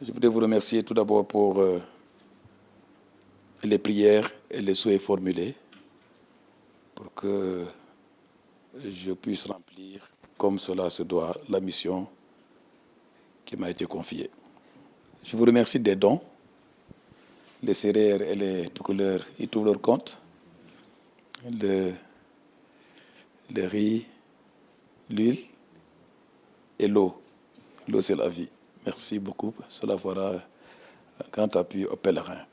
Je voudrais vous remercier tout d'abord pour les prières et les souhaits formulés pour que je puisse remplir, comme cela se doit, la mission qui m'a été confiée. Je vous remercie des dons. Les céréales et les toucouleurs, ils trouvent leur compte. Le riz, l'huile et l'eau. L'eau, c'est la vie. Merci beaucoup. Cela fera un grand appui aux pèlerins.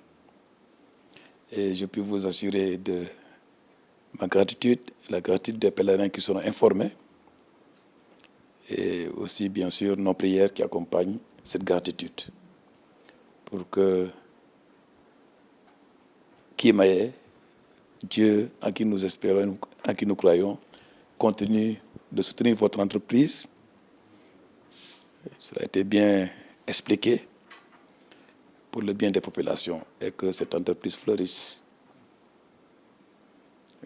Et je puis vous assurer de ma gratitude, la gratitude des pèlerins qui seront informés, et aussi, bien sûr, nos prières qui accompagnent cette gratitude, pour que Kimaye, Dieu en qui nous espérons, en qui nous croyons, continue de soutenir votre entreprise. Cela a été bien expliqué pour le bien des populations et que cette entreprise fleurisse,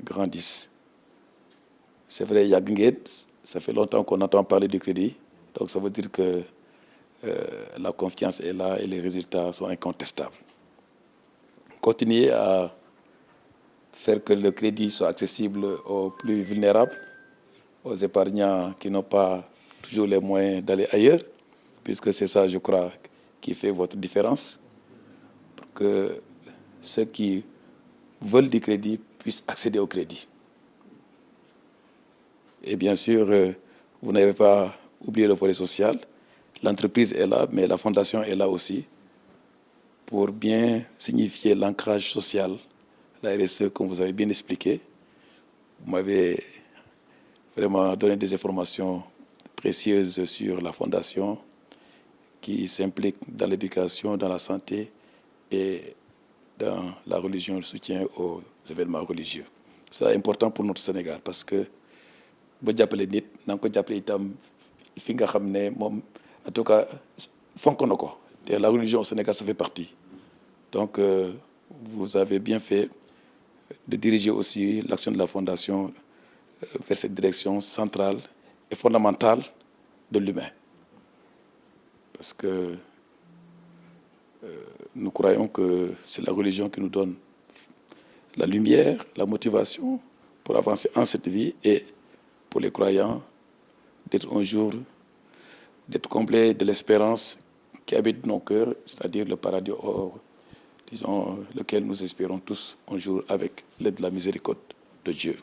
grandisse. C'est vrai, Yagngued, ça fait longtemps qu'on entend parler du crédit, donc ça veut dire que la confiance est là et les résultats sont incontestables. Continuez à faire que le crédit soit accessible aux plus vulnérables, aux épargnants qui n'ont pas toujours les moyens d'aller ailleurs, puisque c'est ça, je crois, qui fait votre différence, pour que ceux qui veulent du crédit puissent accéder au crédit. Et bien sûr, vous n'avez pas oublié le volet social. L'entreprise est là, mais la fondation est là aussi pour bien signifier l'ancrage social, la RSE, comme vous avez bien expliqué. Vous m'avez vraiment donné des informations précieuses sur la fondation qui s'implique dans l'éducation, dans la santé et dans la religion, le soutien aux événements religieux. C'est important pour notre Sénégal parce que ba jàppale nit na nga ko jàppale itam fi nga xam ne moom en tout cas fonk na ko te la religion au Sénégal ça fait partie. Donc vous avez bien fait de diriger aussi l'action de la fondation vers cette direction centrale et fondamentale de l'humain. Parce que nous croyons que c'est la religion qui nous donne la lumière, la motivation pour avancer en cette vie et pour les croyants d'être un jour, d'être comblés de l'espérance qui habite nos cœurs, c'est-à-dire le paradis hors, disons, lequel nous espérons tous un jour avec l'aide de la miséricorde de Dieu.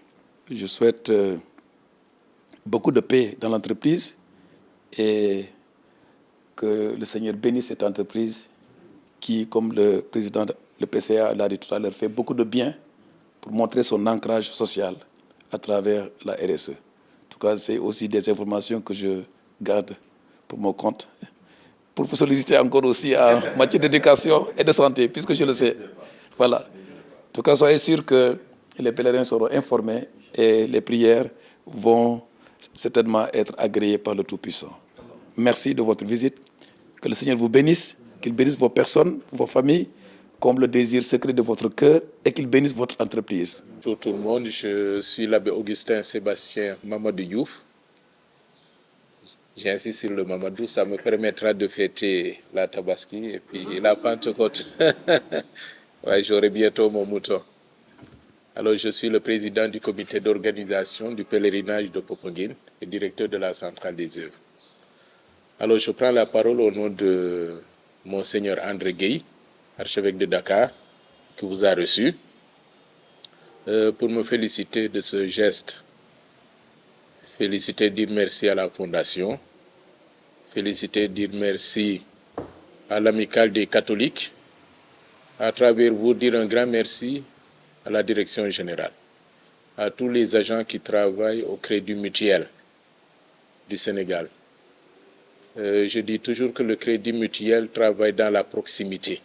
Je souhaite beaucoup de paix dans l'entreprise et que le Seigneur bénisse cette entreprise qui, comme le président, le PCA l'a dit tout à l'heure, fait beaucoup de bien pour montrer son ancrage social à travers la RSE. En tout cas, c'est aussi des informations que je garde pour mon compte, pour vous solliciter encore aussi en matière d'éducation et de santé, puisque je le sais. Voilà. En tout cas, soyez sûrs que les pèlerins seront informés et les prières vont certainement être agréées par le Tout-Puissant. Merci de votre visite. Que le Seigneur vous bénisse, qu'il bénisse vos personnes, vos familles, comble le désir secret de votre cœur et qu'il bénisse votre entreprise. Bonjour tout le monde, je suis l'abbé Augustin Sébastien Mamadou Diouf. J'insiste sur le Mamadou, ça me permettra de fêter la Tabaski et puis la Pentecôte. Ouais, j'aurai bientôt mon mouton. Alors, je suis le président du comité d'organisation du pèlerinage de Popenguine et directeur de la centrale des œuvres. Alors, je prends la parole au nom de Monseigneur André Gueye, archevêque de Dakar, qui vous a reçu, pour me féliciter de ce geste. Féliciter, dire merci à la Fondation. Féliciter, dire merci à l'Amicale des catholiques. À travers vous, dire un grand merci à la direction générale, à tous les agents qui travaillent au Crédit Mutuel du Sénégal. Je dis toujours que le Crédit Mutuel travaille dans la proximité,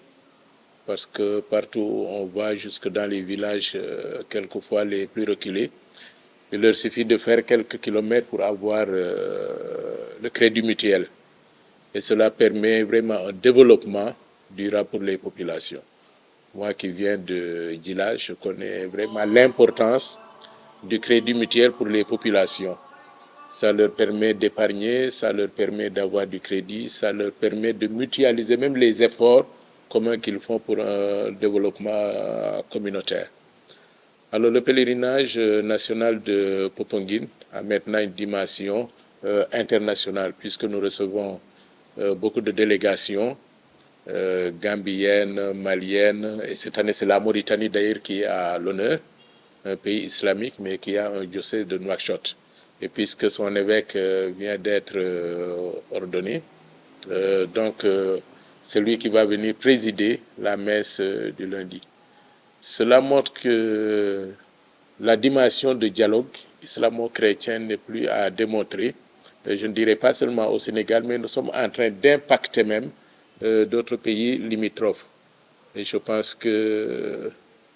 parce que partout où on va, jusque dans les villages, quelquefois les plus reculés, il leur suffit de faire quelques kilomètres pour avoir le Crédit Mutuel. Et cela permet vraiment un développement durable pour les populations. Moi qui viens de Djila, je connais vraiment l'importance du Crédit Mutuel pour les populations. Ça leur permet d'épargner, ça leur permet d'avoir du crédit, ça leur permet de mutualiser même les efforts communs qu'ils font pour un développement communautaire. Alors le pèlerinage national de Popenguine a maintenant une dimension internationale puisque nous recevons beaucoup de délégations gambiennes, maliennes, et cette année c'est la Mauritanie d'ailleurs qui est à l'honneur, un pays islamique mais qui a un diocèse de Nouakchott. Et puisque son évêque vient d'être ordonné, c'est lui qui va venir présider la messe du lundi. Cela montre que la dimension de dialogue islamo-chrétien n'est plus à démontrer. Je ne dirais pas seulement au Sénégal, mais nous sommes en train d'impacter même d'autres pays limitrophes. Et je pense que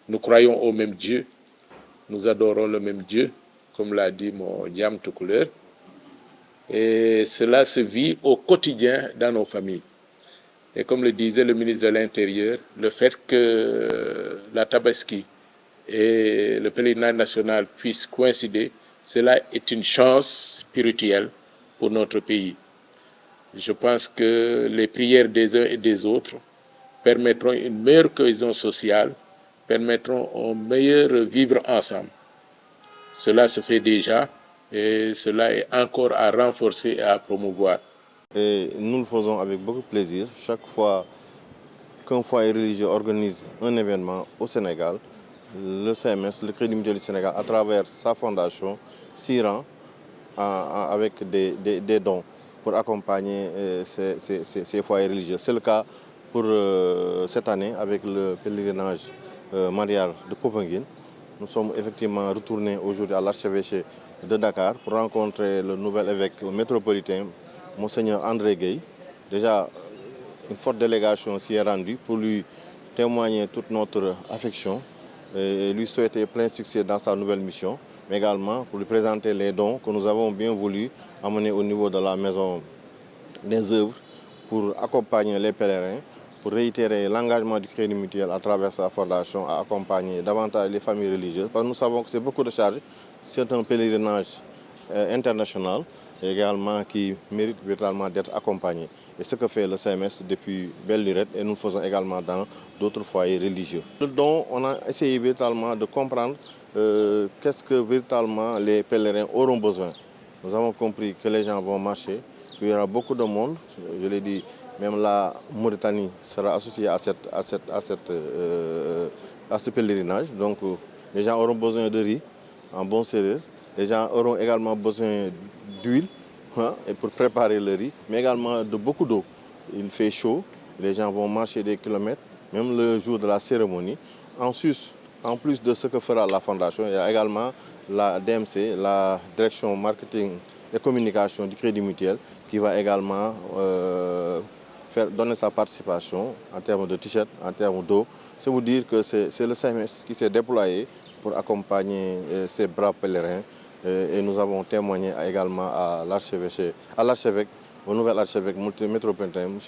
nous croyons au même Dieu, nous adorons le même Dieu, comme l'a dit mon Diam tout à l'heure. Et cela se vit au quotidien dans nos familles. Et comme le disait le ministre de l'Intérieur, le fait que la Tabaski et le pèlerinage national puissent coïncider, cela est une chance spirituelle pour notre pays. Je pense que les prières des uns et des autres permettront une meilleure cohésion sociale, permettront un meilleur vivre ensemble. Cela se fait déjà et cela est encore à renforcer et à promouvoir. Et nous le faisons avec beaucoup de plaisir. Chaque fois qu'un foyer religieux organise un événement au Sénégal, le CMS, le Crédit Mutuel du Sénégal, à travers sa fondation, s'y rend avec des dons pour accompagner ces foyers religieux. C'est le cas pour cette année avec le pèlerinage marial de Popenguine. Nous sommes effectivement retournés aujourd'hui à l'archevêché de Dakar pour rencontrer le nouvel évêque métropolitain, Monseigneur André Gueye. Déjà, une forte délégation s'y est rendue pour lui témoigner toute notre affection et lui souhaiter plein succès dans sa nouvelle mission, mais également pour lui présenter les dons que nous avons bien voulu amener au niveau de la maison des œuvres pour accompagner les pèlerins, pour réitérer l'engagement du Crédit Mutuel à travers sa fondation à accompagner davantage les familles religieuses. Parce que nous savons que c'est beaucoup de charges, c'est un pèlerinage international également qui mérite véritablement d'être accompagné. Et ce que fait le CMS depuis belle lurette et nous le faisons également dans d'autres foyers religieux. Le don, on a essayé véritablement de comprendre qu'est-ce que véritablement les pèlerins auront besoin. Nous avons compris que les gens vont marcher, qu'il y aura beaucoup de monde, je l'ai dit, même la Mauritanie sera associée à ce pèlerinage. Donc les gens auront besoin de riz en bon sérieux. Les gens auront également besoin d'huile et pour préparer le riz, mais également de beaucoup d'eau. Il fait chaud, les gens vont marcher des kilomètres, même le jour de la cérémonie. Ensuite, en plus de ce que fera la fondation, il y a également la DMC, la direction marketing et communication du Crédit Mutuel, qui va également donner sa participation en termes de t-shirt, en termes d'eau. C'est vous dire que c'est le CMS qui s'est déployé pour accompagner ces braves pèlerins. Et nous avons témoigné également à l'archevêque, au nouvel archevêque métropolitain, M.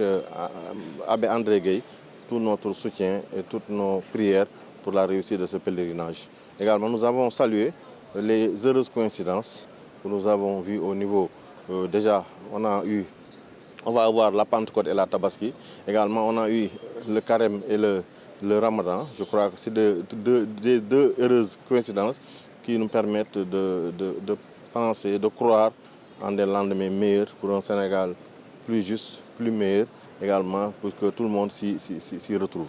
Abbé André Gueye, tout notre soutien et toutes nos prières pour la réussite de ce pèlerinage. Également, nous avons salué les heureuses coïncidences que nous avons vues au niveau, déjà, on va avoir la Pentecôte et la Tabaski. Également, on a eu le Carême et le Ramadan. Je crois que c'est deux heureuses coïncidences qui nous permettent de penser, de croire en des lendemains meilleurs pour un Sénégal plus juste, plus meilleur également, pour que tout le monde s'y retrouve.